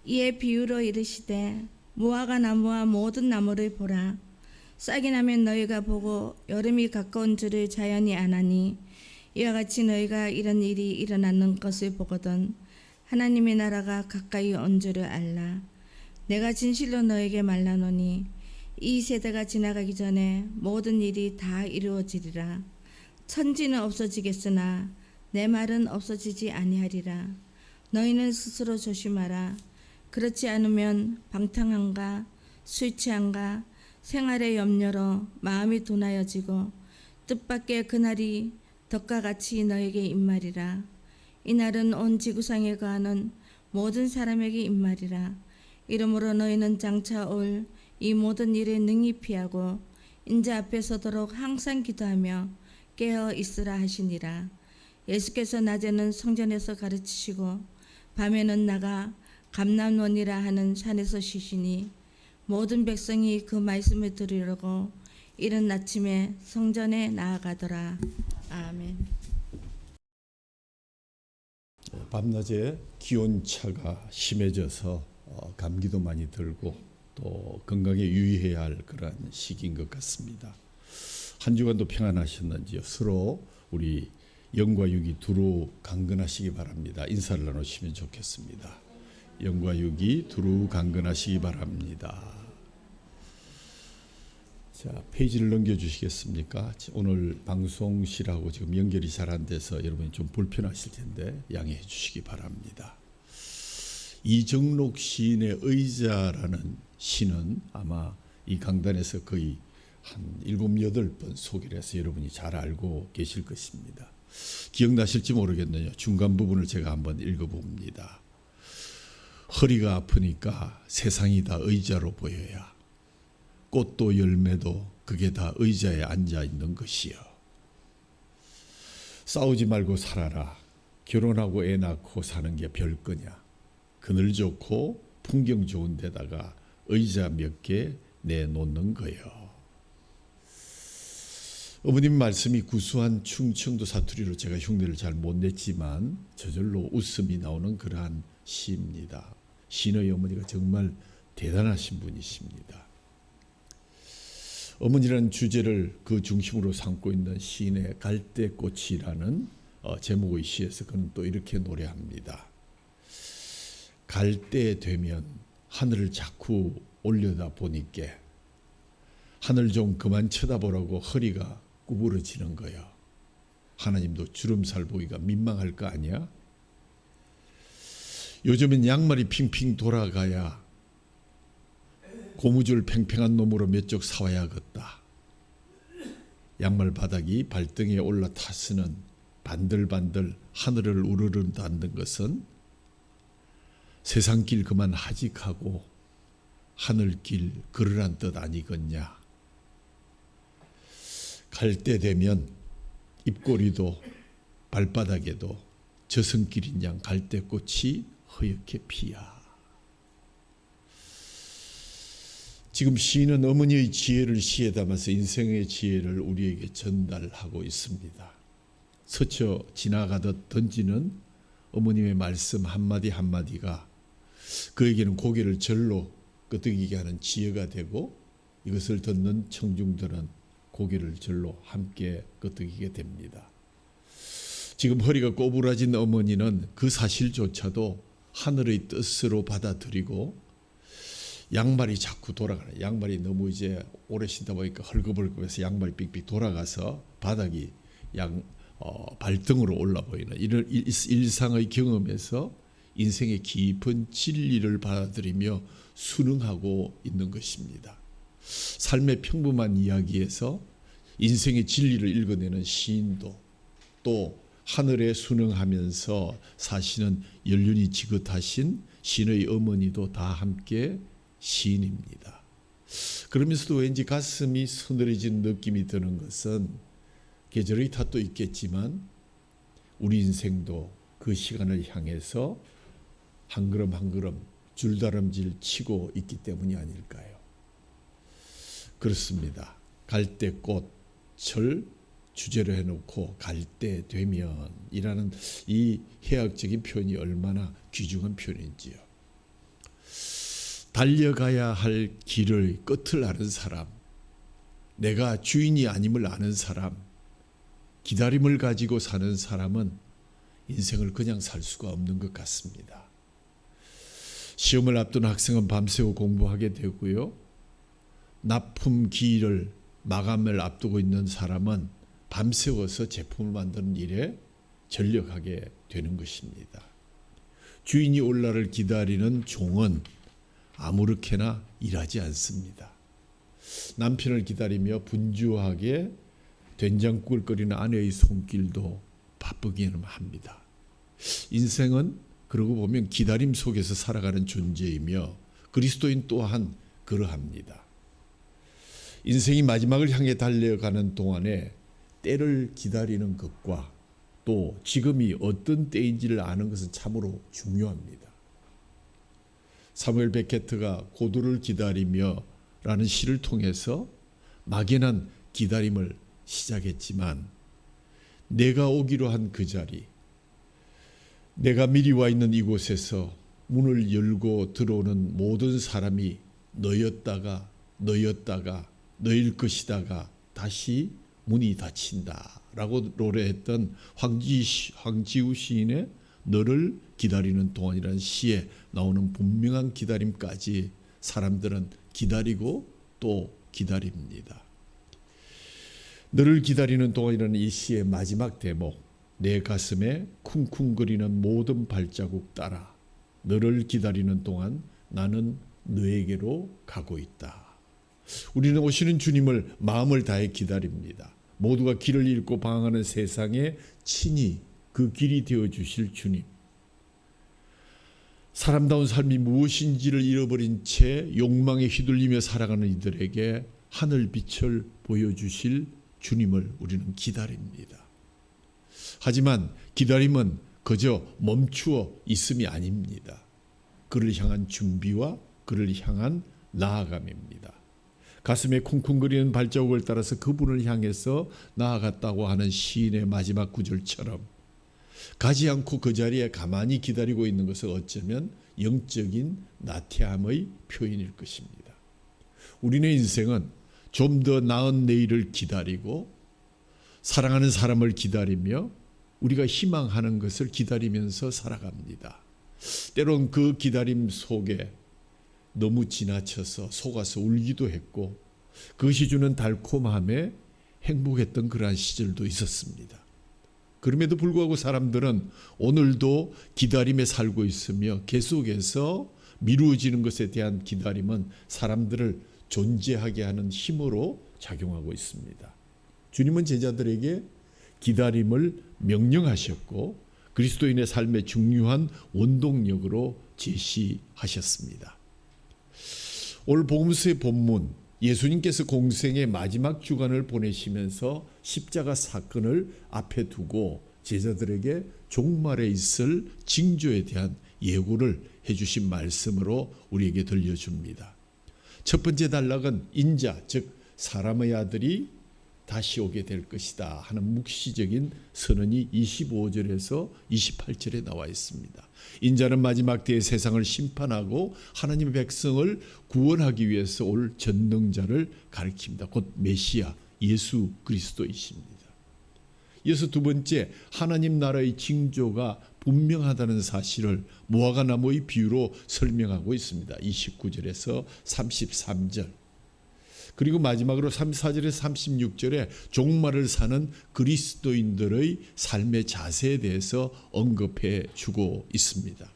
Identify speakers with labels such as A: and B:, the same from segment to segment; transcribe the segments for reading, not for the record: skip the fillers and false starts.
A: 이에 비유로 이르시되 무화과 나무와 모든 나무를 보라. 싹이 나면 너희가 보고 여름이 가까운 줄을 자연히 아나니 이와 같이 너희가 이런 일이 일어나는 것을 보거든 하나님의 나라가 가까이 온 줄을 알라. 내가 진실로 너에게 말하노니 이 세대가 지나가기 전에 모든 일이 다 이루어지리라. 천지는 없어지겠으나 내 말은 없어지지 아니하리라. 너희는 스스로 조심하라. 그렇지 않으면 방탕함과 술 취함과 생활의 염려로 마음이 둔하여지고 뜻밖의 그날이 덕과 같이 너에게 임말이라. 이날은 온 지구상에 거하는 모든 사람에게 임말이라. 이러므로 너희는 장차 올 이 모든 일을 능히 피하고 인자 앞에 서도록 항상 기도하며 깨어 있으라 하시니라. 예수께서 낮에는 성전에서 가르치시고 밤에는 나가 감람원이라 하는 산에서 쉬시니 모든 백성이 그 말씀을 들으려고 이른 아침에 성전에 나아가더라. 아멘.
B: 밤낮에 기온차가 심해져서 감기도 많이 들고 또 건강에 유의해야 할 그런 시기인 것 같습니다. 한 주간도 평안하셨는지요? 서로 우리 영과 육이 두루 강건하시기 바랍니다. 인사를 나누시면 좋겠습니다. 영과 육이 두루 강건하시기 바랍니다. 자, 페이지를 넘겨주시겠습니까? 오늘 방송실하고 지금 연결이 잘 안 돼서 여러분이 좀 불편하실 텐데 양해해 주시기 바랍니다. 이정록 시인의 의자라는 시는 아마 이 강단에서 거의 한 7, 8번 소개를 해서 여러분이 잘 알고 계실 것입니다. 기억나실지 모르겠네요. 중간 부분을 제가 한번 읽어봅니다. 허리가 아프니까 세상이 다 의자로 보여야 꽃도 열매도 그게 다 의자에 앉아 있는 것이요. 싸우지 말고 살아라. 결혼하고 애 낳고 사는 게 별거냐. 그늘 좋고 풍경 좋은 데다가 의자 몇 개 내놓는 거요. 어머님 말씀이 구수한 충청도 사투리로 제가 흉내를 잘 못 냈지만 저절로 웃음이 나오는 그러한 시입니다. 시인의 어머니가 정말 대단하신 분이십니다. 어머니라는 주제를 그 중심으로 삼고 있는 시인의 갈대꽃이라는 제목의 시에서 그는 또 이렇게 노래합니다. 갈 때 되면 하늘을 자꾸 올려다 보니까 하늘 좀 그만 쳐다보라고 허리가 구부러지는 거야. 하나님도 주름살 보기가 민망할 거 아니야? 요즘엔 양말이 핑핑 돌아가야 고무줄 팽팽한 놈으로 몇 쪽 사와야겠다. 양말 바닥이 발등에 올라타서는 반들반들 하늘을 우르른다는 것은 세상길 그만 하직하고 하늘길 걸으란 뜻 아니겠냐. 갈 때 되면 입꼬리도 발바닥에도 저승길인 양 갈대꽃이 허옇게 피야. 지금 시인은 어머니의 지혜를 시에 담아서 인생의 지혜를 우리에게 전달하고 있습니다. 스쳐 지나가듯 던지는 어머님의 말씀 한마디 한마디가 그에게는 고개를 절로 끄덕이게 하는 지혜가 되고 이것을 듣는 청중들은 고개를 절로 함께 끄덕이게 됩니다. 지금 허리가 꼬부라진 어머니는 그 사실조차도 하늘의 뜻으로 받아들이고 양말이 자꾸 돌아가는, 양말이 너무 이제 오래 신다 보니까 헐거벌겁해서 양말이 삑삑 돌아가서 바닥이 발등으로 올라 보이는 이런 일상의 경험에서 인생의 깊은 진리를 받아들이며 순응하고 있는 것입니다. 삶의 평범한 이야기에서 인생의 진리를 읽어내는 시인도 또 하늘에 순응하면서 사시는 연륜이 지긋하신 시인의 어머니도 다 함께 시인입니다. 그러면서도 왠지 가슴이 서늘해진 느낌이 드는 것은 계절의 탓도 있겠지만 우리 인생도 그 시간을 향해서 한 걸음 한 걸음 줄다름질 치고 있기 때문이 아닐까요? 그렇습니다. 갈대꽃을 주제로 해놓고 갈 때 되면 이라는 이 해학적인 표현이 얼마나 귀중한 표현인지요. 달려가야 할 길의 끝을 아는 사람, 내가 주인이 아님을 아는 사람, 기다림을 가지고 사는 사람은 인생을 그냥 살 수가 없는 것 같습니다. 시험을 앞둔 학생은 밤새워 공부하게 되고요. 납품 기일을 마감을 앞두고 있는 사람은 밤새워서 제품을 만드는 일에 전력하게 되는 것입니다. 주인이 올 날을 기다리는 종은 아무렇게나 일하지 않습니다. 남편을 기다리며 분주하게 된장국을 끓이는 아내의 손길도 바쁘기는 합니다. 인생은 그러고 보면 기다림 속에서 살아가는 존재이며 그리스도인 또한 그러합니다. 인생이 마지막을 향해 달려가는 동안에 때를 기다리는 것과 또 지금이 어떤 때인지를 아는 것은 참으로 중요합니다. 사무엘 베케트가 고도를 기다리며 라는 시를 통해서 막연한 기다림을 시작했지만 내가 오기로 한 그 자리, 내가 미리 와 있는 이곳에서 문을 열고 들어오는 모든 사람이 너였다가 너일 것이다가 다시 문이 닫힌다 라고 노래했던 황지우 시인의 너를 기다리는 동안이라는 시에 나오는 분명한 기다림까지 사람들은 기다리고 또 기다립니다. 너를 기다리는 동안이라는 이 시의 마지막 대목, 내 가슴에 쿵쿵거리는 모든 발자국 따라 너를 기다리는 동안 나는 너에게로 가고 있다. 우리는 오시는 주님을 마음을 다해 기다립니다. 모두가 길을 잃고 방황하는 세상에 친히 그 길이 되어주실 주님. 사람다운 삶이 무엇인지를 잃어버린 채 욕망에 휘둘리며 살아가는 이들에게 하늘빛을 보여주실 주님을 우리는 기다립니다. 하지만 기다림은 그저 멈추어 있음이 아닙니다. 그를 향한 준비와 그를 향한 나아감입니다. 가슴에 쿵쿵거리는 발자국을 따라서 그분을 향해서 나아갔다고 하는 시인의 마지막 구절처럼 가지 않고 그 자리에 가만히 기다리고 있는 것은 어쩌면 영적인 나태함의 표현일 것입니다. 우리의 인생은 좀 더 나은 내일을 기다리고 사랑하는 사람을 기다리며 우리가 희망하는 것을 기다리면서 살아갑니다. 때론 그 기다림 속에 너무 지나쳐서 속아서 울기도 했고 그것이 주는 달콤함에 행복했던 그러한 시절도 있었습니다. 그럼에도 불구하고 사람들은 오늘도 기다림에 살고 있으며 계속해서 미루어지는 것에 대한 기다림은 사람들을 존재하게 하는 힘으로 작용하고 있습니다. 주님은 제자들에게 기다림을 명령하셨고 그리스도인의 삶의 중요한 원동력으로 제시하셨습니다. 오늘 복음서의 본문, 예수님께서 공생의 마지막 주간을 보내시면서 십자가 사건을 앞에 두고 제자들에게 종말에 있을 징조에 대한 예고를 해주신 말씀으로 우리에게 들려줍니다. 첫 번째 단락은 인자, 즉 사람의 아들이 다시 오게 될 것이다 하는 묵시적인 선언이 25절에서 28절에 나와 있습니다. 인자는 마지막 때에 세상을 심판하고 하나님의 백성을 구원하기 위해서 올 전능자를 가리킵니다. 곧 메시아 예수 그리스도이십니다. 이어서 두 번째, 하나님 나라의 징조가 분명하다는 사실을 무화과 나무의 비유로 설명하고 있습니다. 29절에서 33절. 그리고 마지막으로 34절에서 36절에 종말을 사는 그리스도인들의 삶의 자세에 대해서 언급해 주고 있습니다.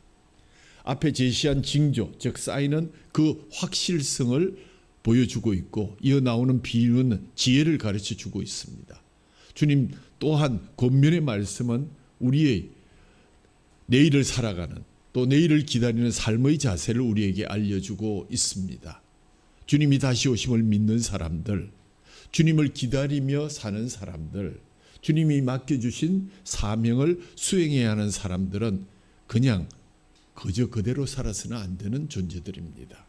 B: 앞에 제시한 징조, 즉 사인은 그 확실성을 보여주고 있고 이어 나오는 비유는 지혜를 가르쳐 주고 있습니다. 주님 또한 권면의 말씀은 우리의 내일을 살아가는 또 내일을 기다리는 삶의 자세를 우리에게 알려주고 있습니다. 주님이 다시 오심을 믿는 사람들, 주님을 기다리며 사는 사람들, 주님이 맡겨주신 사명을 수행해야 하는 사람들은 그냥 그저 그대로 살아서는 안 되는 존재들입니다.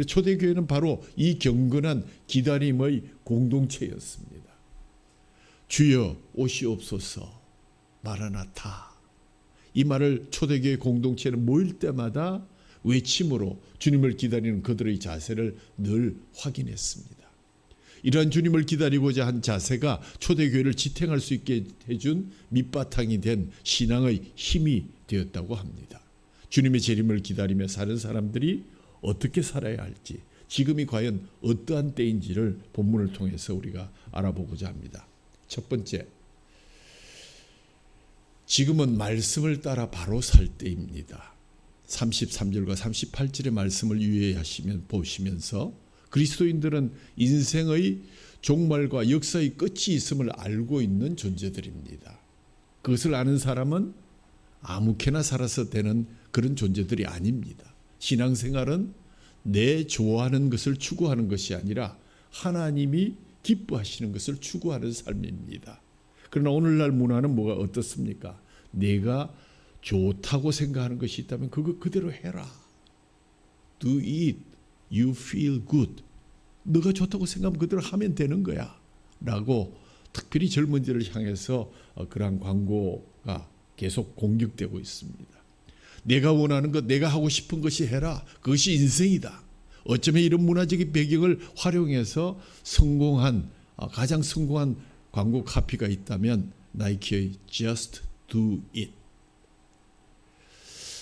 B: 초대교회는 바로 이 경건한 기다림의 공동체였습니다. 주여 오시옵소서 마라나타. 이 말을 초대교회 공동체는 모일 때마다 외침으로 주님을 기다리는 그들의 자세를 늘 확인했습니다. 이러한 주님을 기다리고자 한 자세가 초대교회를 지탱할 수 있게 해준 밑바탕이 된 신앙의 힘이 되었다고 합니다. 주님의 재림을 기다리며 사는 사람들이 어떻게 살아야 할지, 지금이 과연 어떠한 때인지를 본문을 통해서 우리가 알아보고자 합니다. 첫 번째, 지금은 말씀을 따라 바로 살 때입니다. 33절과 38절의 말씀을 유의하시면 보시면서 그리스도인들은 인생의 종말과 역사의 끝이 있음을 알고 있는 존재들입니다. 그것을 아는 사람은 아무렇게나 살아서 되는 그런 존재들이 아닙니다. 신앙생활은 내 좋아하는 것을 추구하는 것이 아니라 하나님이 기뻐하시는 것을 추구하는 삶입니다. 그러나 오늘날 문화는 뭐가 어떻습니까? 내가 좋다고 생각하는 것이 있다면 그거 그대로 해라. Do it. You feel good. 너가 좋다고 생각하면 그대로 하면 되는 거야. 라고 특별히 젊은이들을 향해서 그러한 광고가 계속 공격되고 있습니다. 내가 원하는 것, 내가 하고 싶은 것이 해라. 그것이 인생이다. 어쩌면 이런 문화적인 배경을 활용해서 가장 성공한 광고 카피가 있다면 나이키의 Just Do It.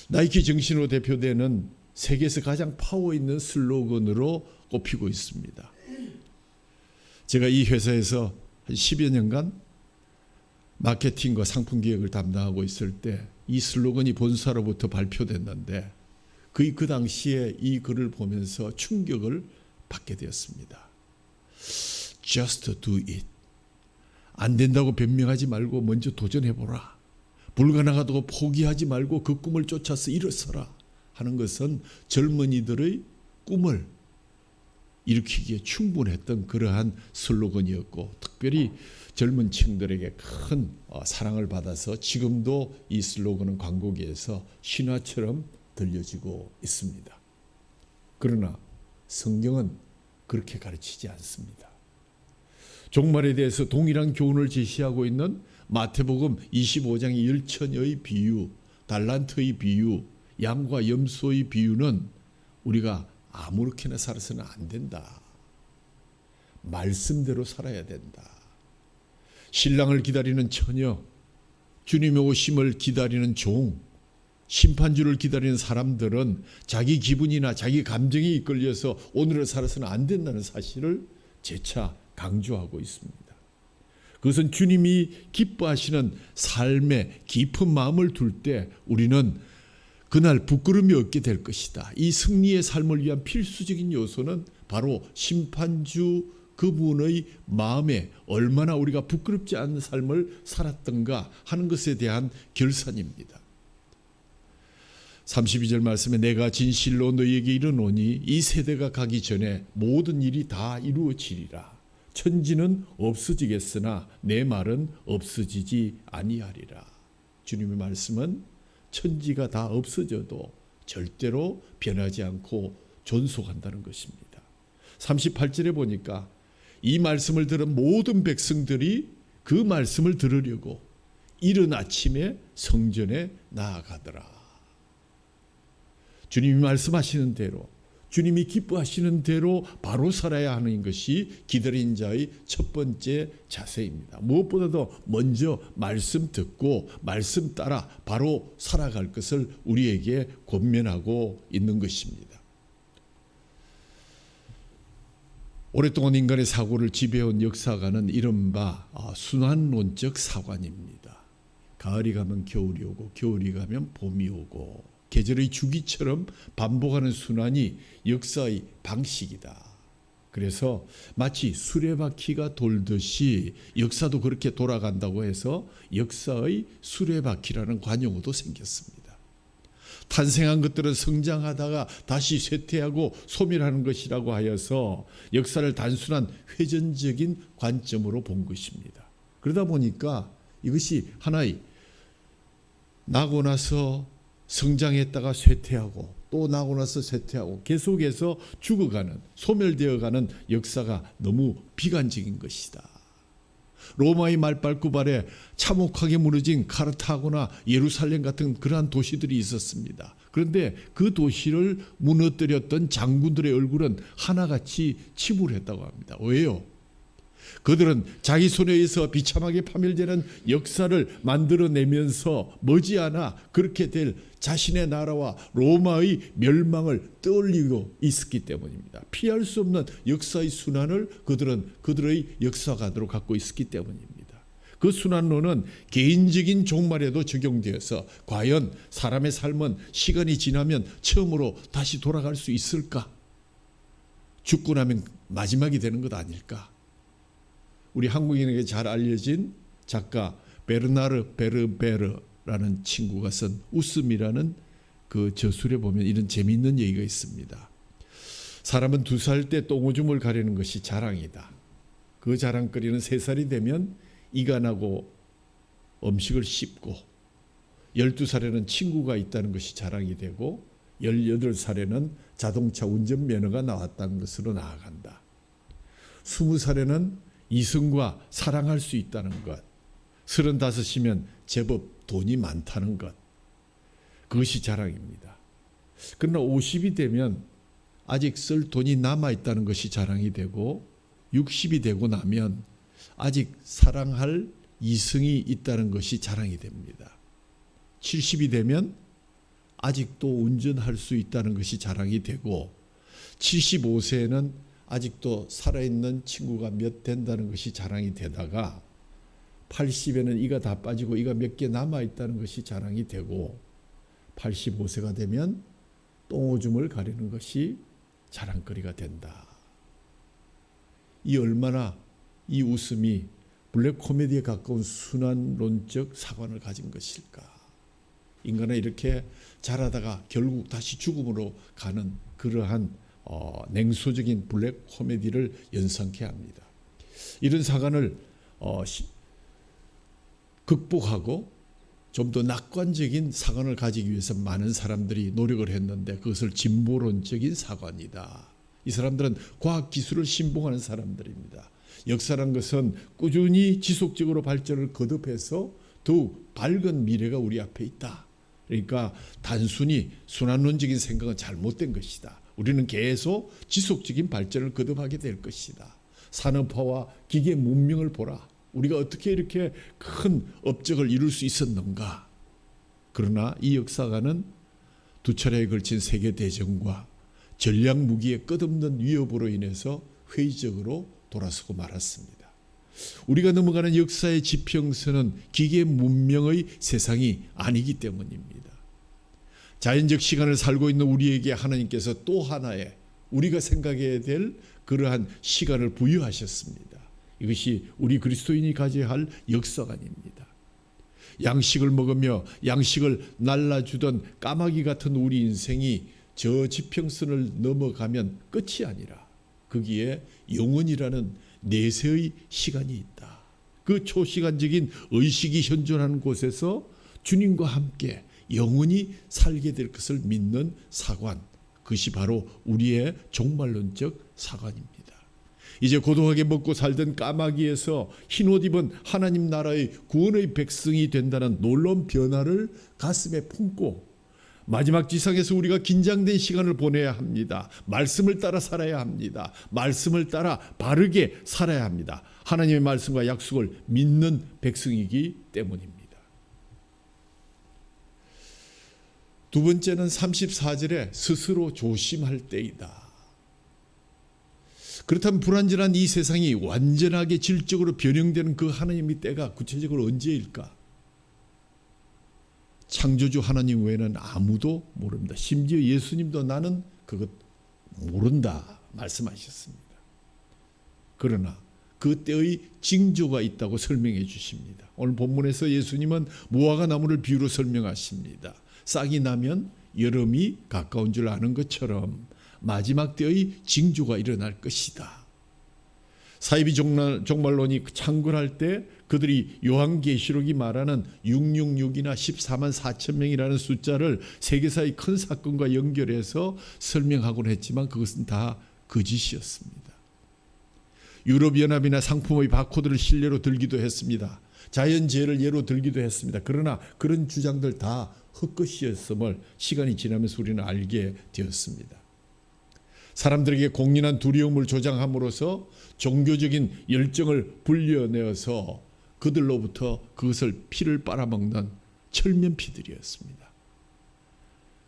B: 나이키 정신으로 대표되는 세계에서 가장 파워 있는 슬로건으로 꼽히고 있습니다. 제가 이 회사에서 한 10여 년간 마케팅과 상품 기획을 담당하고 있을 때 이 슬로건이 본사로부터 발표됐는데 그 당시에 이 글을 보면서 충격을 받게 되었습니다. Just do it. 안 된다고 변명하지 말고 먼저 도전해보라. 불가능하다고 포기하지 말고 그 꿈을 쫓아서 일어서라 하는 것은 젊은이들의 꿈을 일으키기에 충분했던 그러한 슬로건이었고, 특별히 젊은 층들에게 큰 사랑을 받아서 지금도 이 슬로건은 광고계에서 신화처럼 들려지고 있습니다. 그러나 성경은 그렇게 가르치지 않습니다. 종말에 대해서 동일한 교훈을 제시하고 있는 마태복음 25장의 열처녀의 비유, 달란트의 비유, 양과 염소의 비유는 우리가 아무렇게나 살아서는 안 된다. 말씀대로 살아야 된다. 신랑을 기다리는 처녀, 주님의 오심을 기다리는 종, 심판주를 기다리는 사람들은 자기 기분이나 자기 감정에 이끌려서 오늘을 살아서는 안 된다는 사실을 재차 강조하고 있습니다. 그것은 주님이 기뻐하시는 삶에 깊은 마음을 둘 때 우리는 그날 부끄러움이 없게 될 것이다. 이 승리의 삶을 위한 필수적인 요소는 바로 심판주 그분의 마음에 얼마나 우리가 부끄럽지 않은 삶을 살았던가 하는 것에 대한 결산입니다. 32절 말씀에 내가 진실로 너희에게 이르노니 이 세대가 가기 전에 모든 일이 다 이루어지리라. 천지는 없어지겠으나 내 말은 없어지지 아니하리라. 주님의 말씀은 천지가 다 없어져도 절대로 변하지 않고 존속한다는 것입니다. 38절에 보니까 이 말씀을 들은 모든 백성들이 그 말씀을 들으려고 이른 아침에 성전에 나아가더라. 주님이 말씀하시는 대로, 주님이 기뻐하시는 대로 바로 살아야 하는 것이 기다린 자의 첫 번째 자세입니다. 무엇보다도 먼저 말씀 듣고 말씀 따라 바로 살아갈 것을 우리에게 권면하고 있는 것입니다. 오랫동안 인간의 사고를 지배해온 역사가는 이른바 순환론적 사관입니다. 가을이 가면 겨울이 오고 겨울이 가면 봄이 오고 계절의 주기처럼 반복하는 순환이 역사의 방식이다. 그래서 마치 수레바퀴가 돌듯이 역사도 그렇게 돌아간다고 해서 역사의 수레바퀴라는 관용어도 생겼습니다. 탄생한 것들은 성장하다가 다시 쇠퇴하고 소멸하는 것이라고 하여서 역사를 단순한 회전적인 관점으로 본 것입니다. 그러다 보니까 이것이 하나의 나고 나서 성장했다가 쇠퇴하고 또 나고 나서 쇠퇴하고 계속해서 죽어가는, 소멸되어가는 역사가 너무 비관적인 것이다. 로마의 말발굽 아래 참혹하게 무너진 카르타고나 예루살렘 같은 그러한 도시들이 있었습니다. 그런데 그 도시를 무너뜨렸던 장군들의 얼굴은 하나같이 침울했다고 합니다. 왜요? 그들은 자기 손에 의해서 비참하게 파멸되는 역사를 만들어내면서 머지않아 그렇게 될 자신의 나라와 로마의 멸망을 떠올리고 있었기 때문입니다. 피할 수 없는 역사의 순환을 그들은 그들의 역사관으로 갖고 있었기 때문입니다. 그 순환론은 개인적인 종말에도 적용되어서 과연 사람의 삶은 시간이 지나면 처음으로 다시 돌아갈 수 있을까? 죽고 나면 마지막이 되는 것 아닐까? 우리 한국인에게 잘 알려진 작가 베르나르 베르베르라는 친구가 쓴 웃음이라는 그 저술에 보면 이런 재미있는 얘기가 있습니다. 사람은 2살 때 똥오줌을 가리는 것이 자랑이다. 그 자랑거리는 3살이 되면 이가 나고 음식을 씹고 12살에는 친구가 있다는 것이 자랑이 되고 18살에는 자동차 운전면허가 나왔다는 것으로 나아간다. 20살에는 이성과 사랑할 수 있다는 것, 35이면 제법 돈이 많다는 것, 그것이 자랑입니다. 그러나 50이 되면 아직 쓸 돈이 남아있다는 것이 자랑이 되고 60이 되고 나면 아직 사랑할 이성이 있다는 것이 자랑이 됩니다. 70이 되면 아직도 운전할 수 있다는 것이 자랑이 되고 75세에는 아직도 살아있는 친구가 몇 된다는 것이 자랑이 되다가 80에는 이가 다 빠지고 이가 몇 개 남아있다는 것이 자랑이 되고 85세가 되면 똥오줌을 가리는 것이 자랑거리가 된다. 이 얼마나 이 웃음이 블랙 코미디에 가까운 순환론적 사관을 가진 것일까. 인간은 이렇게 자라다가 결국 다시 죽음으로 가는 그러한 냉소적인 블랙 코미디를 연상케 합니다. 이런 사관을 극복하고 좀 더 낙관적인 사관을 가지기 위해서 많은 사람들이 노력을 했는데 그것을 진보론적인 사관이다. 이 사람들은 과학기술을 신봉하는 사람들입니다. 역사란 것은 꾸준히 지속적으로 발전을 거듭해서 더욱 밝은 미래가 우리 앞에 있다. 그러니까 단순히 순환론적인 생각은 잘못된 것이다. 우리는 계속 지속적인 발전을 거듭하게 될 것이다. 산업화와 기계 문명을 보라. 우리가 어떻게 이렇게 큰 업적을 이룰 수 있었는가. 그러나 이 역사가는 2차례에 걸친 세계대전과 전략무기의 끝없는 위협으로 인해서 회의적으로 돌아서고 말았습니다. 우리가 넘어가는 역사의 지평선은 기계 문명의 세상이 아니기 때문입니다. 자연적 시간을 살고 있는 우리에게 하나님께서 또 하나의 우리가 생각해야 될 그러한 시간을 부여하셨습니다. 이것이 우리 그리스도인이 가져야 할 역사관입니다. 양식을 먹으며 양식을 날라주던 까마귀 같은 우리 인생이 저 지평선을 넘어가면 끝이 아니라 거기에 영원이라는 내세의 시간이 있다. 그 초시간적인 의식이 현존하는 곳에서 주님과 함께 영원히 살게 될 것을 믿는 사관, 그것이 바로 우리의 종말론적 사관입니다. 이제 고독하게 먹고 살던 까마귀에서 흰옷 입은 하나님 나라의 구원의 백성이 된다는 놀라운 변화를 가슴에 품고 마지막 지상에서 우리가 긴장된 시간을 보내야 합니다. 말씀을 따라 살아야 합니다. 말씀을 따라 바르게 살아야 합니다. 하나님의 말씀과 약속을 믿는 백성이기 때문입니다. 두 번째는 34절에 스스로 조심할 때이다. 그렇다면 불완전한 이 세상이 완전하게 질적으로 변형되는 그 하나님의 때가 구체적으로 언제일까? 창조주 하나님 외에는 아무도 모릅니다. 심지어 예수님도 나는 그것 모른다 말씀하셨습니다. 그러나 그 때의 징조가 있다고 설명해 주십니다. 오늘 본문에서 예수님은 무화과 나무를 비유로 설명하십니다. 싹이 나면 여름이 가까운 줄 아는 것처럼 마지막 때의 징조가 일어날 것이다. 사이비 종말론이 창건할 때 그들이 요한계시록이 말하는 666이나 14만 4천 명이라는 숫자를 세계사의 큰 사건과 연결해서 설명하곤 했지만 그것은 다 거짓이었습니다. 유럽연합이나 상품의 바코드를 신뢰로 들기도 했습니다. 자연재해를 예로 들기도 했습니다. 그러나 그런 주장들 다 헛것이었음을 시간이 지나면서 우리는 알게 되었습니다. 사람들에게 공연한 두려움을 조장함으로써 종교적인 열정을 불려내어서 그들로부터 그것을 피를 빨아먹는 철면피들이었습니다.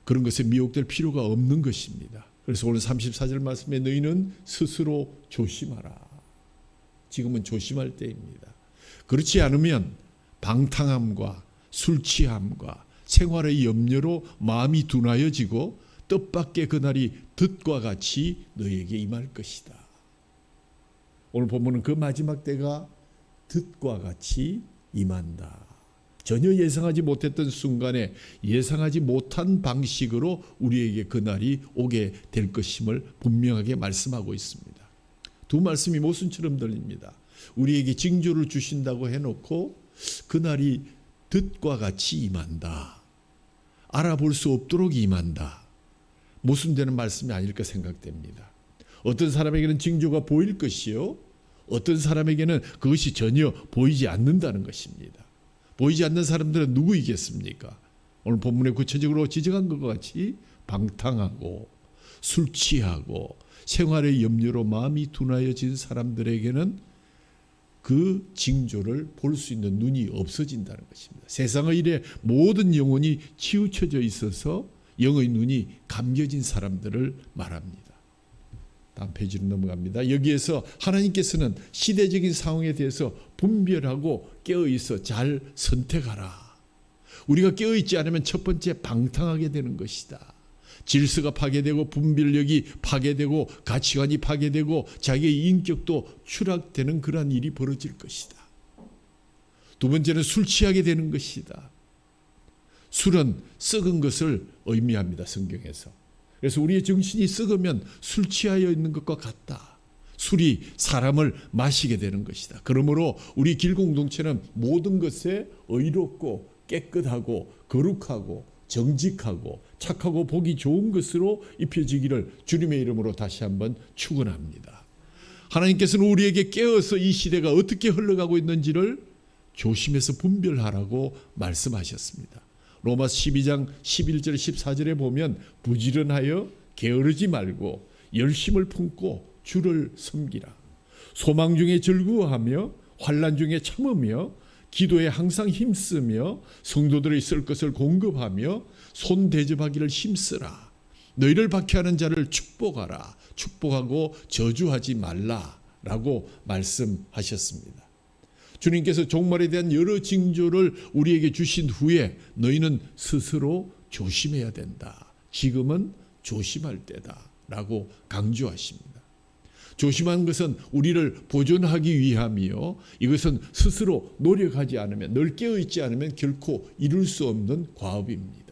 B: 그런 것에 미혹될 필요가 없는 것입니다. 그래서 오늘 34절 말씀에 너희는 스스로 조심하라. 지금은 조심할 때입니다. 그렇지 않으면 방탕함과 술 취함과 생활의 염려로 마음이 둔하여지고 뜻밖의 그날이 덫과 같이 너에게 임할 것이다. 오늘 본문은 그 마지막 때가 덫과 같이 임한다. 전혀 예상하지 못했던 순간에 예상하지 못한 방식으로 우리에게 그날이 오게 될 것임을 분명하게 말씀하고 있습니다. 두 말씀이 모순처럼 들립니다. 우리에게 징조를 주신다고 해놓고 그날이 덫과 같이 임한다. 알아볼 수 없도록 임한다. 모순되는 말씀이 아닐까 생각됩니다. 어떤 사람에게는 징조가 보일 것이요, 어떤 사람에게는 그것이 전혀 보이지 않는다는 것입니다. 보이지 않는 사람들은 누구이겠습니까? 오늘 본문에 구체적으로 지적한 것과 같이 방탕하고 술 취하고 생활의 염려로 마음이 둔하여진 사람들에게는 그 징조를 볼 수 있는 눈이 없어진다는 것입니다. 세상의 일에 모든 영혼이 치우쳐져 있어서 영의 눈이 감겨진 사람들을 말합니다. 다음 페이지로 넘어갑니다. 여기에서 하나님께서는 시대적인 상황에 대해서 분별하고 깨어있어 잘 선택하라. 우리가 깨어있지 않으면 첫 번째 방탕하게 되는 것이다. 질서가 파괴되고 분별력이 파괴되고 가치관이 파괴되고 자기의 인격도 추락되는 그러한 일이 벌어질 것이다. 두 번째는 술 취하게 되는 것이다. 술은 썩은 것을 의미합니다. 성경에서. 그래서 우리의 정신이 썩으면 술 취하여 있는 것과 같다. 술이 사람을 마시게 되는 것이다. 그러므로 우리 길공동체는 모든 것에 의롭고 깨끗하고 거룩하고 정직하고 착하고 보기 좋은 것으로 입혀지기를 주님의 이름으로 다시 한번 축원합니다. 하나님께서는 우리에게 깨어서 이 시대가 어떻게 흘러가고 있는지를 조심해서 분별하라고 말씀하셨습니다. 로마서 12장 11절 14절에 보면 부지런하여 게으르지 말고 열심을 품고 주를 섬기라. 소망 중에 즐거워하며 환난 중에 참으며 기도에 항상 힘쓰며 성도들의 쓸 것을 공급하며 손 대접하기를 힘쓰라. 너희를 박해하는 자를 축복하라. 축복하고 저주하지 말라라고 말씀하셨습니다. 주님께서 종말에 대한 여러 징조를 우리에게 주신 후에 너희는 스스로 조심해야 된다. 지금은 조심할 때다라고 강조하십니다. 조심한 것은 우리를 보존하기 위함이요, 이것은 스스로 노력하지 않으면, 늘 깨어있지 않으면 결코 이룰 수 없는 과업입니다.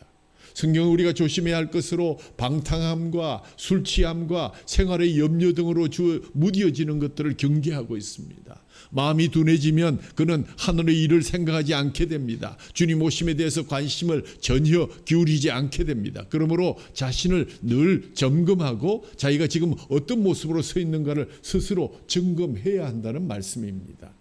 B: 성경은 우리가 조심해야 할 것으로 방탕함과 술 취함과 생활의 염려 등으로 무뎌지는 것들을 경계하고 있습니다. 마음이 둔해지면 그는 하늘의 일을 생각하지 않게 됩니다. 주님 오심에 대해서 관심을 전혀 기울이지 않게 됩니다. 그러므로 자신을 늘 점검하고 자기가 지금 어떤 모습으로 서 있는가를 스스로 점검해야 한다는 말씀입니다.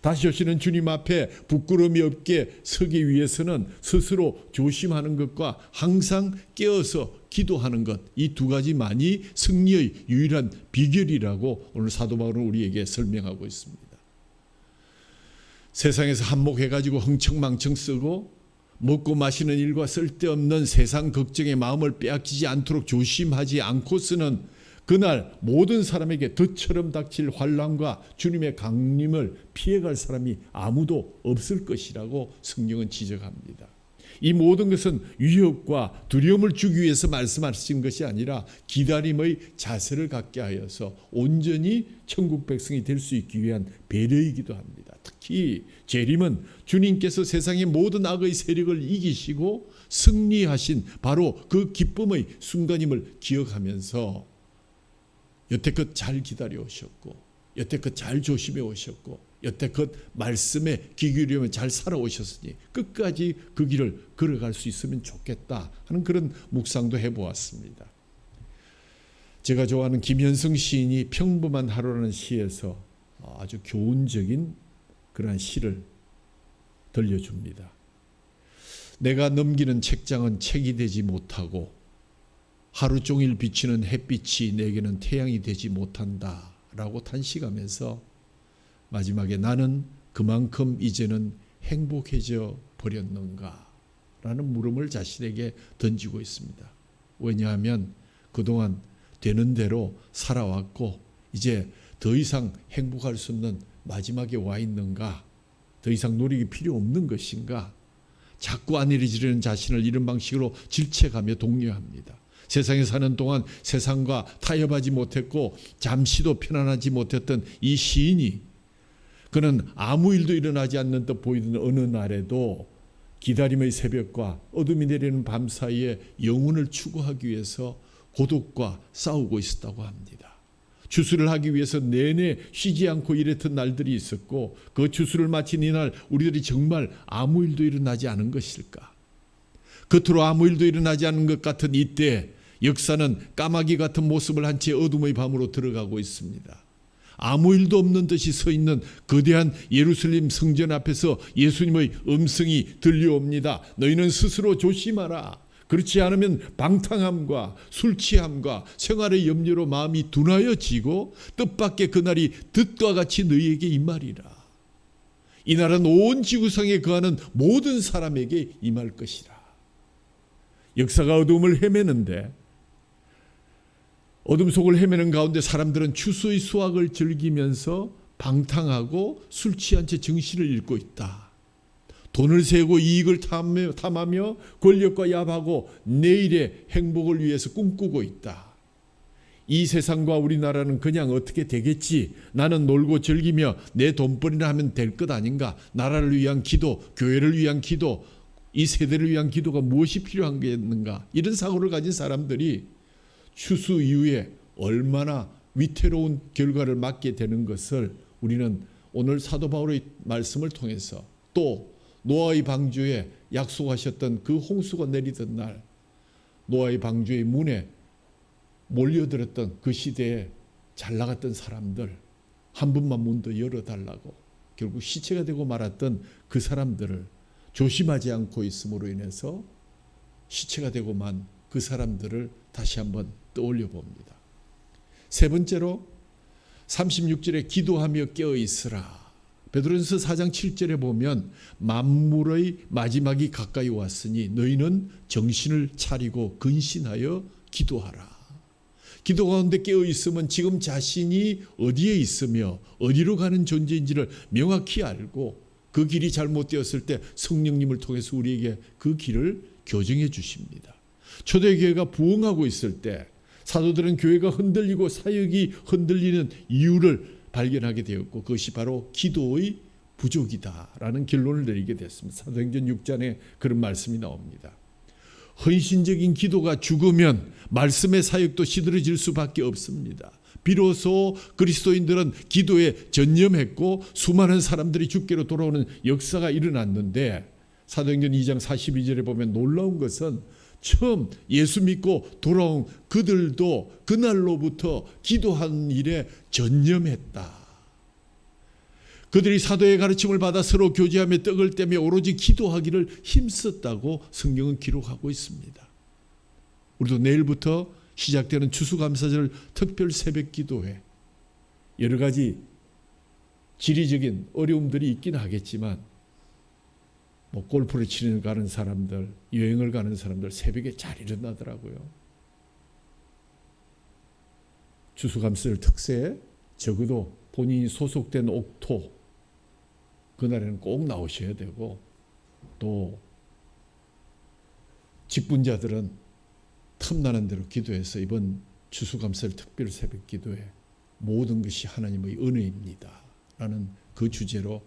B: 다시 오시는 주님 앞에 부끄러움이 없게 서기 위해서는 스스로 조심하는 것과 항상 깨어서 기도하는 것, 이 두 가지만이 승리의 유일한 비결이라고 오늘 사도 바울은 우리에게 설명하고 있습니다. 세상에서 한몫해가지고 흥청망청 쓰고 먹고 마시는 일과 쓸데없는 세상 걱정의 마음을 빼앗기지 않도록 조심하지 않고서는 그날 모든 사람에게 덫처럼 닥칠 환난과 주님의 강림을 피해갈 사람이 아무도 없을 것이라고 성경은 지적합니다. 이 모든 것은 위협과 두려움을 주기 위해서 말씀하신 것이 아니라 기다림의 자세를 갖게 하여서 온전히 천국 백성이 될 수 있기 위한 배려이기도 합니다. 특히 재림은 주님께서 세상의 모든 악의 세력을 이기시고 승리하신 바로 그 기쁨의 순간임을 기억하면서 여태껏 잘 기다려 오셨고 여태껏 잘 조심해 오셨고 여태껏 말씀에 귀 기울이며 잘 살아오셨으니 끝까지 그 길을 걸어갈 수 있으면 좋겠다 하는 그런 묵상도 해보았습니다. 제가 좋아하는 김현성 시인이 평범한 하루라는 시에서 아주 교훈적인 그러한 시를 들려줍니다. 내가 넘기는 책장은 책이 되지 못하고 하루 종일 비치는 햇빛이 내게는 태양이 되지 못한다 라고 탄식하면서 마지막에 나는 그만큼 이제는 행복해져 버렸는가 라는 물음을 자신에게 던지고 있습니다. 왜냐하면 그동안 되는 대로 살아왔고 이제 더 이상 행복할 수 없는 마지막에 와 있는가, 더 이상 노력이 필요 없는 것인가, 자꾸 안일해지려는 자신을 이런 방식으로 질책하며 독려합니다. 세상에 사는 동안 세상과 타협하지 못했고 잠시도 편안하지 못했던 이 시인이 그는 아무 일도 일어나지 않는 듯 보이던 어느 날에도 기다림의 새벽과 어둠이 내리는 밤 사이에 영혼을 추구하기 위해서 고독과 싸우고 있었다고 합니다. 주수를 하기 위해서 내내 쉬지 않고 일했던 날들이 있었고 그 주수를 마친 이날 우리들이 정말 아무 일도 일어나지 않은 것일까? 겉으로 아무 일도 일어나지 않은 것 같은 이때 역사는 까마귀 같은 모습을 한 채 어둠의 밤으로 들어가고 있습니다. 아무 일도 없는 듯이 서 있는 거대한 예루살렘 성전 앞에서 예수님의 음성이 들려옵니다. 너희는 스스로 조심하라. 그렇지 않으면 방탕함과 술 취함과 생활의 염려로 마음이 둔하여지고 뜻밖의 그날이 뜻과 같이 너희에게 임하리라. 이 날은 온 지구상에 거하는 모든 사람에게 임할 것이라. 역사가 어둠을 헤매는데 어둠 속을 헤매는 가운데 사람들은 추수의 수확을 즐기면서 방탕하고 술 취한 채 정신을 잃고 있다. 돈을 세고 이익을 탐하며 권력과 야합하고 내일의 행복을 위해서 꿈꾸고 있다. 이 세상과 우리나라는 그냥 어떻게 되겠지. 나는 놀고 즐기며 내 돈벌이나 하면 될 것 아닌가. 나라를 위한 기도, 교회를 위한 기도, 이 세대를 위한 기도가 무엇이 필요한 겠는가. 이런 사고를 가진 사람들이 추수 이후에 얼마나 위태로운 결과를 맞게 되는 것을 우리는 오늘 사도 바울의 말씀을 통해서 또 노아의 방주에 약속하셨던 그 홍수가 내리던 날 노아의 방주의 문에 몰려들었던 그 시대에 잘 나갔던 사람들 한 번만 문 더 열어달라고 결국 시체가 되고 말았던 그 사람들을 조심하지 않고 있음으로 인해서 시체가 되고 만 그 사람들을 다시 한번 떠올려 봅니다. 세 번째로 36절에 기도하며 깨어 있으라. 베드로전서 4장 7절에 보면 만물의 마지막이 가까이 왔으니 너희는 정신을 차리고 근신하여 기도하라. 기도 가운데 깨어 있으면 지금 자신이 어디에 있으며 어디로 가는 존재인지를 명확히 알고 그 길이 잘못되었을 때 성령님을 통해서 우리에게 그 길을 교정해 주십니다. 초대교회가 부흥하고 있을 때 사도들은 교회가 흔들리고 사역이 흔들리는 이유를 발견하게 되었고 그것이 바로 기도의 부족이다라는 결론을 내리게 됐습니다. 사도행전 6장에 그런 말씀이 나옵니다. 헌신적인 기도가 죽으면 말씀의 사역도 시들어질 수밖에 없습니다. 비로소 그리스도인들은 기도에 전념했고 수많은 사람들이 주께로 돌아오는 역사가 일어났는데 사도행전 2장 42절에 보면 놀라운 것은 처음 예수 믿고 돌아온 그들도 그날로부터 기도하는 일에 전념했다. 그들이 사도의 가르침을 받아 서로 교제하며 떡을 떼며 오로지 기도하기를 힘썼다고 성경은 기록하고 있습니다. 우리도 내일부터 시작되는 추수감사절 특별 새벽 기도회 여러 가지 지리적인 어려움들이 있긴 하겠지만 골프를 치러 가는 사람들, 여행을 가는 사람들 새벽에 잘 일어나더라고요. 추수감사절 특세에 적어도 본인이 소속된 옥토 그날에는 꼭 나오셔야 되고 또 직분자들은 틈나는 대로 기도해서 이번 추수감사절 특별 새벽 기도에 모든 것이 하나님의 은혜입니다 라는 그 주제로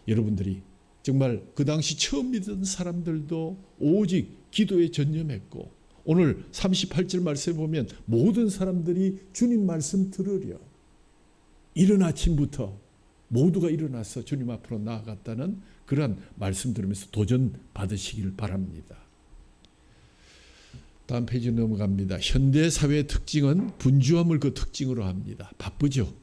B: 여러분들이 정말 그 당시 처음 믿은 사람들도 오직 기도에 전념했고 오늘 38절 말씀에 보면 모든 사람들이 주님 말씀 들으려 이른 아침부터 모두가 일어나서 주님 앞으로 나아갔다는 그러한 말씀 들으면서 도전 받으시길 바랍니다. 다음 페이지 넘어갑니다. 현대 사회의 특징은 분주함을 그 특징으로 합니다. 바쁘죠.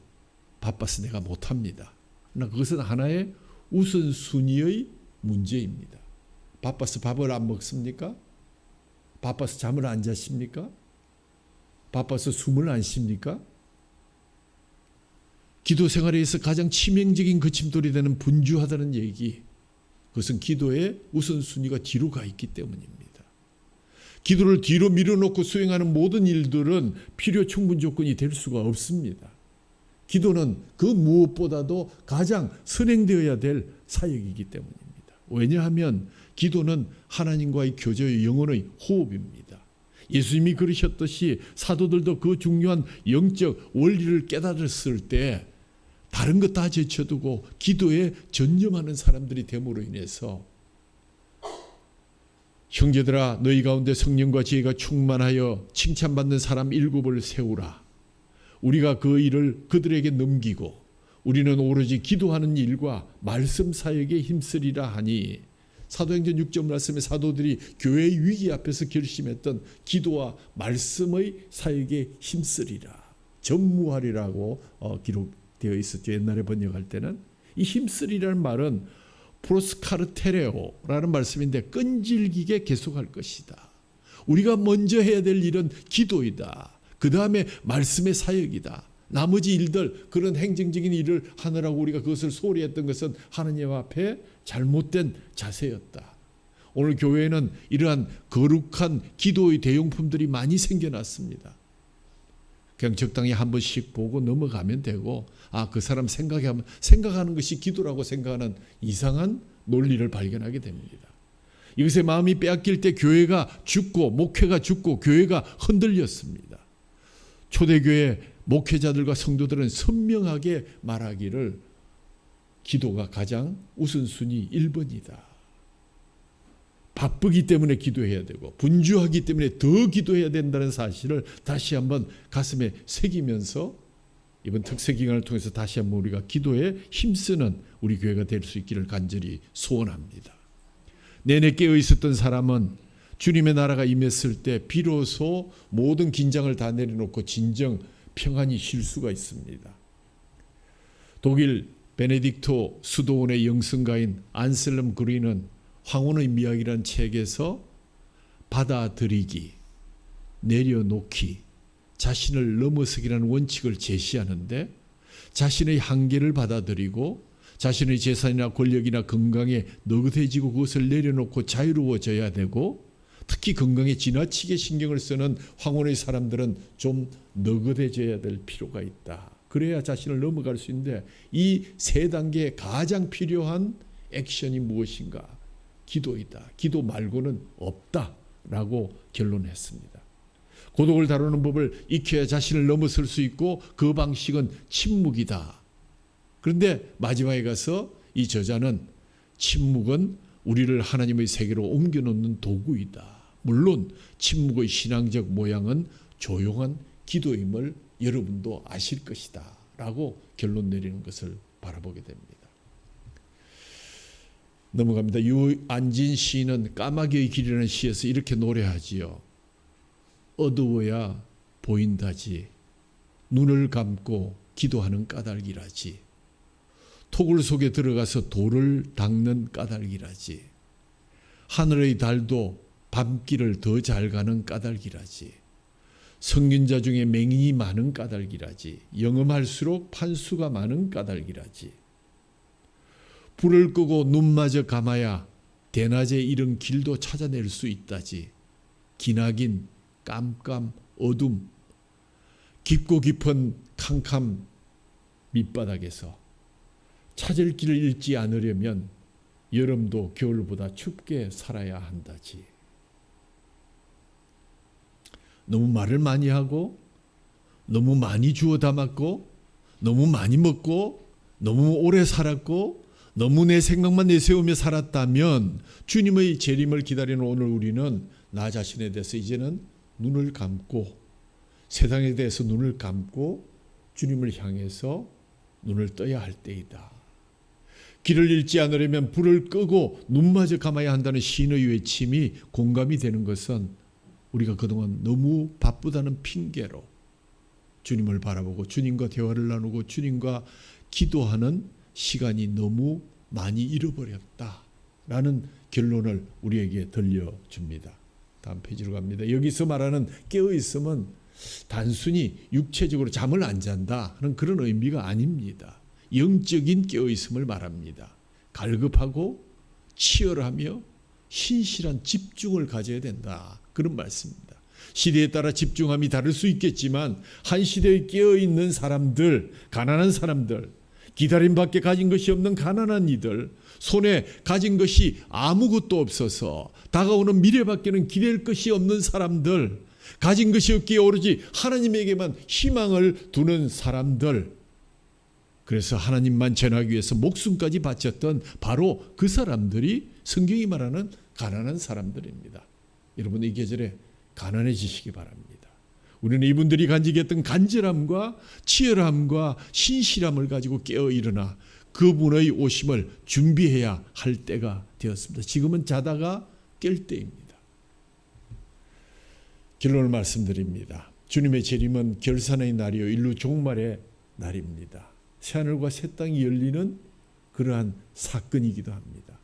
B: 바빠서 내가 못합니다. 그러나 그것은 하나의 우선순위의 문제입니다. 바빠서 밥을 안 먹습니까? 바빠서 잠을 안 자십니까? 바빠서 숨을 안 쉽니까? 기도 생활에서 가장 치명적인 거침돌이 되는 분주하다는 얘기, 그것은 기도의 우선순위가 뒤로 가 있기 때문입니다. 기도를 뒤로 밀어놓고 수행하는 모든 일들은 필요 충분 조건이 될 수가 없습니다. 기도는 그 무엇보다도 가장 선행되어야 될 사역이기 때문입니다. 왜냐하면 기도는 하나님과의 교제의 영혼의 호흡입니다. 예수님이 그러셨듯이 사도들도 그 중요한 영적 원리를 깨달았을 때 다른 것 다 제쳐두고 기도에 전념하는 사람들이 됨으로 인해서 형제들아 너희 가운데 성령과 지혜가 충만하여 칭찬받는 사람 7을 세우라. 우리가 그 일을 그들에게 넘기고 우리는 오로지 기도하는 일과 말씀 사역에 힘쓰리라 하니, 사도행전 6절 말씀에 사도들이 교회의 위기 앞에서 결심했던 기도와 말씀의 사역에 힘쓰리라, 전무하리라고 기록되어 있었죠. 옛날에 번역할 때는 이 힘쓰리라는 말은 프로스카르테레오라는 말씀인데 끈질기게 계속할 것이다. 우리가 먼저 해야 될 일은 기도이다. 그 다음에 말씀의 사역이다. 나머지 일들, 그런 행정적인 일을 하느라고 우리가 그것을 소홀히 했던 것은 하나님 앞에 잘못된 자세였다. 오늘 교회에는 이러한 거룩한 기도의 대용품들이 많이 생겨났습니다. 그냥 적당히 한 번씩 보고 넘어가면 되고, 그 사람 생각하는 것이 기도라고 생각하는 이상한 논리를 발견하게 됩니다. 이것에 마음이 빼앗길 때 교회가 죽고 목회가 죽고 교회가 흔들렸습니다. 초대교회 목회자들과 성도들은 선명하게 말하기를 기도가 가장 우선순위 1번이다. 바쁘기 때문에 기도해야 되고 분주하기 때문에 더 기도해야 된다는 사실을 다시 한번 가슴에 새기면서 이번 특세 기간을 통해서 다시 한번 우리가 기도에 힘쓰는 우리 교회가 될 수 있기를 간절히 소원합니다. 내내 깨어 있었던 사람은 주님의 나라가 임했을 때 비로소 모든 긴장을 다 내려놓고 진정 평안히 쉴 수가 있습니다. 독일 베네딕토 수도원의 영성가인 안셀름 그린은 황혼의 미학이라는 책에서 받아들이기, 내려놓기, 자신을 넘어서기라는 원칙을 제시하는데, 자신의 한계를 받아들이고 자신의 재산이나 권력이나 건강에 너긋해지고 그것을 내려놓고 자유로워져야 되고, 특히 건강에 지나치게 신경을 쓰는 황혼의 사람들은 좀 너긋해져야 될 필요가 있다. 그래야 자신을 넘어갈 수 있는데, 이 세 단계에 가장 필요한 액션이 무엇인가? 기도이다. 기도 말고는 없다라고 결론했습니다. 고독을 다루는 법을 익혀야 자신을 넘어설 수 있고 그 방식은 침묵이다. 그런데 마지막에 가서 이 저자는 침묵은 우리를 하나님의 세계로 옮겨놓는 도구이다. 물론 침묵의 신앙적 모양은 조용한 기도임을 여러분도 아실 것이다 라고 결론 내리는 것을 바라보게 됩니다. 넘어갑니다. 유안진 시인은 까마귀의 길이라는 시에서 이렇게 노래하지요. 어두워야 보인다지, 눈을 감고 기도하는 까닭이라지, 토굴 속에 들어가서 돌을 닦는 까닭이라지, 하늘의 달도 밤길을 더 잘 가는 까닭이라지, 성균자 중에 맹인이 많은 까닭이라지, 영험할수록 판수가 많은 까닭이라지, 불을 끄고 눈마저 감아야 대낮에 이른 길도 찾아낼 수 있다지, 기나긴 깜깜 어둠, 깊고 깊은 캄캄 밑바닥에서 찾을 길을 잃지 않으려면 여름도 겨울보다 춥게 살아야 한다지. 너무 말을 많이 하고 너무 많이 주워 담았고 너무 많이 먹고 너무 오래 살았고 너무 내 생각만 내세우며 살았다면 주님의 재림을 기다리는 오늘 우리는 나 자신에 대해서 이제는 눈을 감고, 세상에 대해서 눈을 감고 주님을 향해서 눈을 떠야 할 때이다. 길을 잃지 않으려면 불을 끄고 눈마저 감아야 한다는 시인의 외침이 공감이 되는 것은 우리가 그동안 너무 바쁘다는 핑계로 주님을 바라보고 주님과 대화를 나누고 주님과 기도하는 시간이 너무 많이 잃어버렸다라는 결론을 우리에게 들려줍니다. 다음 페이지로 갑니다. 여기서 말하는 깨어있음은 단순히 육체적으로 잠을 안 잔다 하는 그런 의미가 아닙니다. 영적인 깨어있음을 말합니다. 갈급하고 치열하며 신실한 집중을 가져야 된다. 그런 말씀입니다. 시대에 따라 집중함이 다를 수 있겠지만 한 시대에 깨어있는 사람들, 가난한 사람들, 기다림밖에 가진 것이 없는 가난한 이들, 손에 가진 것이 아무것도 없어서 다가오는 미래밖에는 기댈 것이 없는 사람들, 가진 것이 없기에 오로지 하나님에게만 희망을 두는 사람들, 그래서 하나님만 전하기 위해서 목숨까지 바쳤던 바로 그 사람들이 성경이 말하는 가난한 사람들입니다. 여러분 이 계절에 가난해지시기 바랍니다. 우리는 이분들이 간직했던 간절함과 치열함과 신실함을 가지고 깨어 일어나 그분의 오심을 준비해야 할 때가 되었습니다. 지금은 자다가 깰 때입니다. 결론을 말씀드립니다. 주님의 재림은 결산의 날이요 인류 종말의 날입니다. 새하늘과 새 땅이 열리는 그러한 사건이기도 합니다.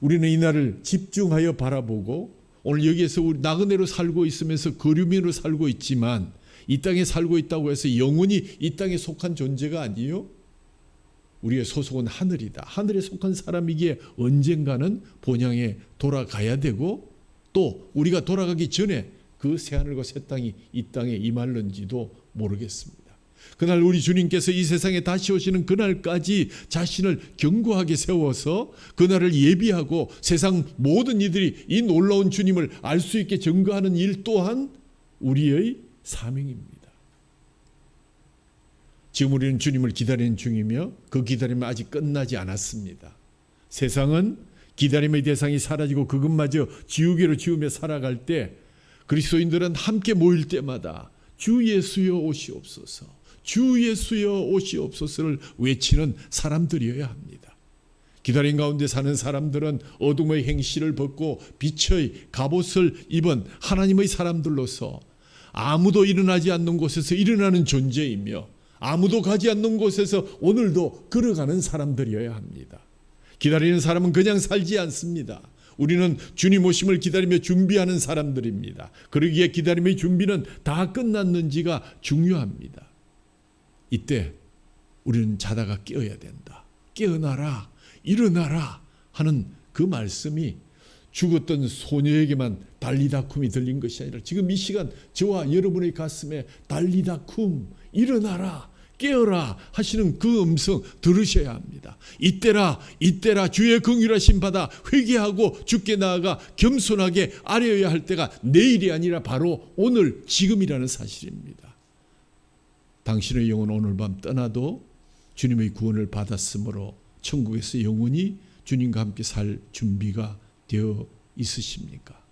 B: 우리는 이 날을 집중하여 바라보고 오늘 여기에서 우리 나그네로 살고 있으면서 거류민으로 살고 있지만 이 땅에 살고 있다고 해서 영원히 이 땅에 속한 존재가 아니요. 우리의 소속은 하늘이다. 하늘에 속한 사람이기에 언젠가는 본향에 돌아가야 되고 또 우리가 돌아가기 전에 그 새하늘과 새 땅이 이 땅에 임할는지도 모르겠습니다. 그날 우리 주님께서 이 세상에 다시 오시는 그날까지 자신을 견고하게 세워서 그날을 예비하고 세상 모든 이들이 이 놀라운 주님을 알 수 있게 증거하는 일 또한 우리의 사명입니다. 지금 우리는 주님을 기다리는 중이며 그 기다림은 아직 끝나지 않았습니다. 세상은 기다림의 대상이 사라지고 그것마저 지우개로 지우며 살아갈 때 그리스도인들은 함께 모일 때마다 주 예수여 오시옵소서, 주 예수여 오시옵소서를 외치는 사람들이어야 합니다. 기다림 가운데 사는 사람들은 어둠의 행실을 벗고 빛의 갑옷을 입은 하나님의 사람들로서 아무도 일어나지 않는 곳에서 일어나는 존재이며 아무도 가지 않는 곳에서 오늘도 걸어가는 사람들이어야 합니다. 기다리는 사람은 그냥 살지 않습니다. 우리는 주님 오심을 기다리며 준비하는 사람들입니다. 그러기에 기다림의 준비는 다 끝났는지가 중요합니다. 이때 우리는 자다가 깨어야 된다. 깨어나라, 일어나라 하는 그 말씀이 죽었던 소녀에게만 달리다쿰이 들린 것이 아니라 지금 이 시간 저와 여러분의 가슴에 달리다쿰, 일어나라, 깨어라 하시는 그 음성 들으셔야 합니다. 이때라 이때라 주의 긍휼하심 받아 회개하고 주께 나아가 겸손하게 아뢰어야 할 때가 내일이 아니라 바로 오늘 지금이라는 사실입니다. 당신의 영혼 오늘 밤 떠나도 주님의 구원을 받았으므로 천국에서 영원히 주님과 함께 살 준비가 되어 있으십니까?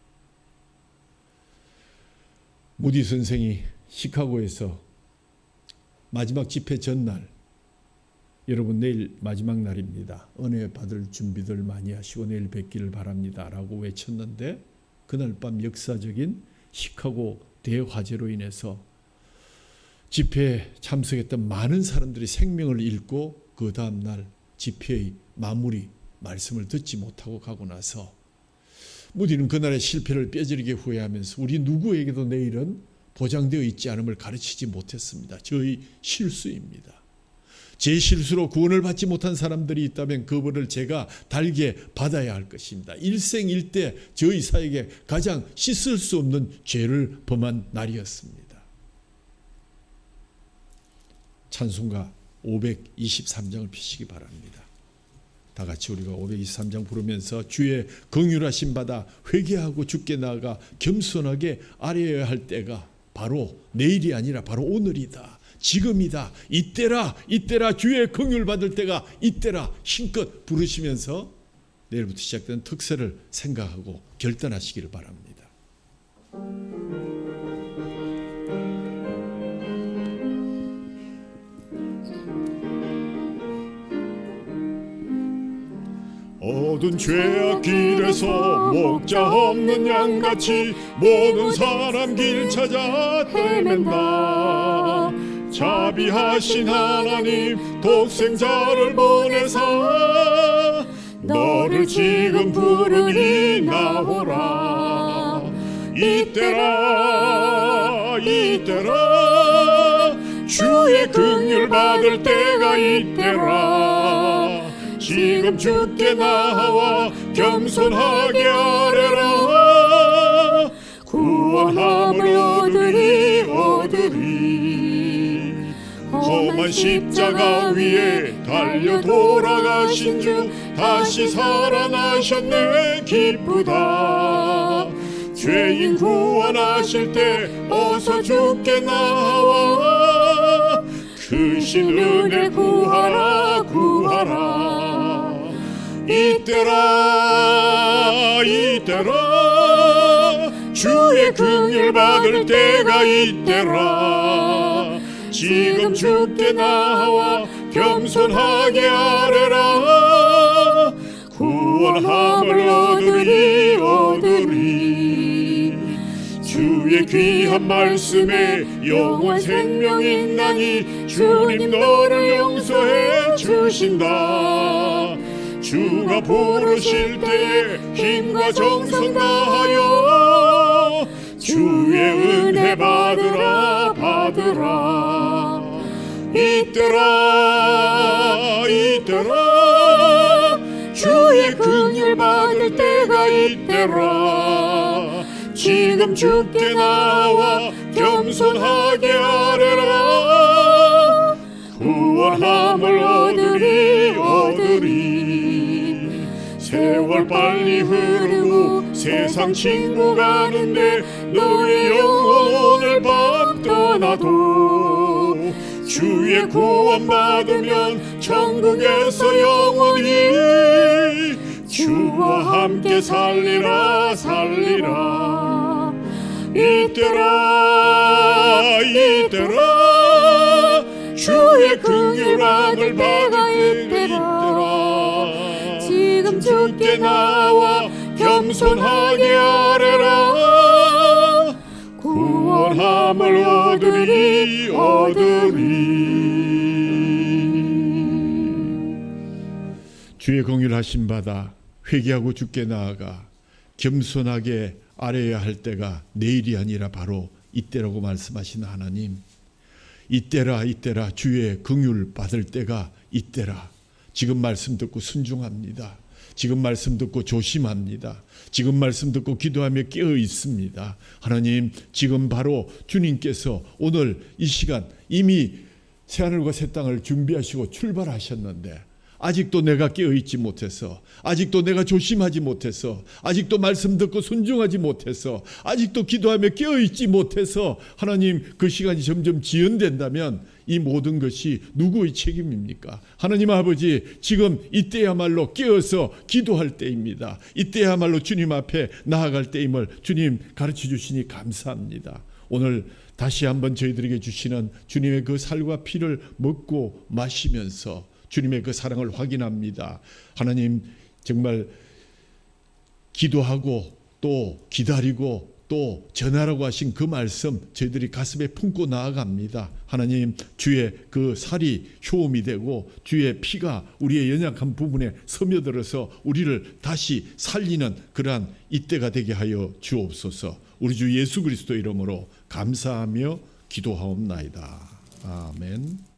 B: 무디 선생이 시카고에서 마지막 집회 전날, 여러분 내일 마지막 날입니다. 은혜 받을 준비들 많이 하시고 내일 뵙기를 바랍니다 라고 외쳤는데 그날 밤 역사적인 시카고 대화재로 인해서 집회에 참석했던 많은 사람들이 생명을 잃고 그 다음날 집회의 마무리 말씀을 듣지 못하고 가고 나서 무디는 그날의 실패를 뼈저리게 후회하면서 우리 누구에게도 내일은 보장되어 있지 않음을 가르치지 못했습니다. 저의 실수입니다. 제 실수로 구원을 받지 못한 사람들이 있다면 그 벌을 제가 달게 받아야 할 것입니다. 일생일대 저희 사에게 가장 씻을 수 없는 죄를 범한 날이었습니다. 찬송가 523장을 피시기 바랍니다. 다 같이 우리가 523장 부르면서 주의 긍휼하심 받아 회개하고 주께 나아가 겸손하게 아뢰어야 할 때가 바로 내일이 아니라 바로 오늘이다. 지금이다. 이때라 이때라 주의 긍휼 받을 때가 이때라 힘껏 부르시면서 내일부터 시작되는 특세를 생각하고 결단하시기를 바랍니다. 모든 죄악 길에서 목자 없는 양같이 모든 사람 길 찾아 헤맨다. 자비하신 하나님 독생자를 보내사 너를 지금 부르니 나오라. 이때라 이때라 주의 긍휼 받을 때가 이때라. 지금 주께 나와 겸손하게 아뢰라. 구원함을 얻으리. 험한 십자가 위에 달려 돌아가신 주 다시 살아나셨네. 기쁘다. 죄인 구원하실 때 어서 주께 나와 크신 은혜 구하라 구하라. 이때라 이때라 주의 긍휼 받을 때가 이때라. 지금 주께 나와 겸손하게 아뢰라. 구원함을 얻으리. 주의 귀한 말씀에 영원 생명 있나니 주님 너를 용서해 주신다. 주가 부르실 때에 힘과 정성 다하여 주의 은혜 받으라 받으라. 이때라 이때라 주의 긍휼 받을 때가 이때라. 지금 주께 나와 겸손하게 아뢰라. 구원함을 얻으리. 세월 빨리 흐르고 세상 친구 가는데 너의 영혼 오늘 밤 떠나도 주의 구원 받으면 천국에서 영원히 주와 함께 살리라 살리라. 이때라 이때라 주의 긍휼 받을 때가 이때라. 지금 주께 나와 겸손하게 아뢰라. 구원함을 얻으리. 주의 긍휼하심 받아 회개하고 주께 나아가 겸손하게 아뢰어야 할 때가 내일이 아니라 바로 이때라고 말씀하신 하나님, 이때라 이때라 주의 긍휼 받을 때가 이때라. 지금 말씀 듣고 순종합니다. 지금 말씀 듣고 조심합니다. 지금 말씀 듣고 기도하며 깨어 있습니다. 하나님, 지금 바로 주님께서 오늘 이 시간 이미 새하늘과 새 땅을 준비하시고 출발하셨는데 아직도 내가 깨어있지 못해서, 아직도 내가 조심하지 못해서, 아직도 말씀 듣고 순종하지 못해서, 아직도 기도하며 깨어있지 못해서 하나님 그 시간이 점점 지연된다면 이 모든 것이 누구의 책임입니까? 하나님 아버지, 지금 이때야말로 깨어서 기도할 때입니다. 이때야말로 주님 앞에 나아갈 때임을 주님 가르쳐 주시니 감사합니다. 오늘 다시 한번 저희들에게 주시는 주님의 그 살과 피를 먹고 마시면서 주님의 그 사랑을 확인합니다. 하나님, 정말 기도하고 또 기다리고 또 전하라고 하신 그 말씀 저희들이 가슴에 품고 나아갑니다. 하나님, 주의 그 살이 효험이 되고 주의 피가 우리의 연약한 부분에 스며들어서 우리를 다시 살리는 그러한 이때가 되게 하여 주옵소서. 우리 주 예수 그리스도 이름으로 감사하며 기도하옵나이다. 아멘.